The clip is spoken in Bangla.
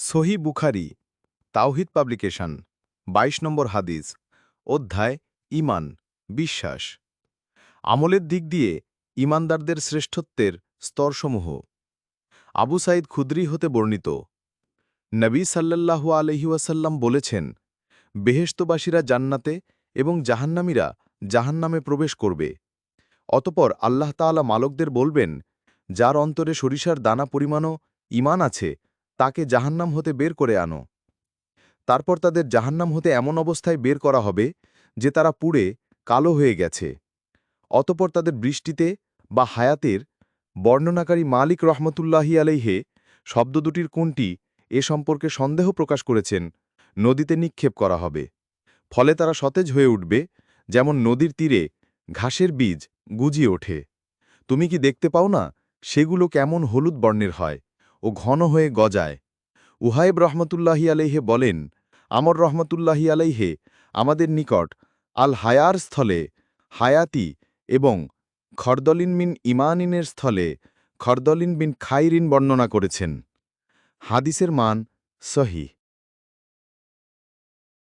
সহি বুখারি তাওহিদ পাবলিকেশন ২২ নম্বর হাদিস অধ্যায় ঈমান বিশ্বাস আমলের দিক দিয়ে ঈমানদারদের শ্রেষ্ঠত্বের স্তরসমূহ আবু সাঈদ খুদরি হতে বর্ণিত নবী সাল্লাল্লাহু আলাইহি ওয়াসাল্লাম বলেছেন বেহেশতবাসীরা জান্নাতে এবং জাহান্নামীরা জাহান্নামে প্রবেশ করবে অতপর আল্লাহ তাআলা মালকদের বলবেন যার অন্তরে সরিষার দানা পরিমাণও ঈমান আছে তাকে জাহান্নাম হতে বের করে আনো তারপর তাদের জাহান্নাম হতে এমন অবস্থায় বের করা হবে যে তারা পুড়ে কালো হয়ে গেছে অতপর তাদের বৃষ্টিতে বা হায়াতের বর্ণনাকারী মালিক রহমতুল্লাহি আলাইহে শব্দ দুটির কোনটি এ সম্পর্কে সন্দেহ প্রকাশ করেছেন নদীতে নিক্ষেপ করা হবে ফলে তারা সতেজ হয়ে উঠবে যেমন নদীর তীরে ঘাসের বীজ গুজিয়ে ওঠে তুমি কি দেখতে পাও না সেগুলো কেমন হলুদ বর্ণের হয় ও ঘন হয়ে গজায় উহাইব রহমতুল্লাহি আলাইহে বলেন আমর রহমতুল্লাহি আলাইহে আমাদের নিকট আল হায়ার স্থলে হায়াতি এবং খরদলিন বিন ইমানিনের স্থলে খরদলিন বিন খাইরিন বর্ণনা করেছেন হাদিসের মান সহিহ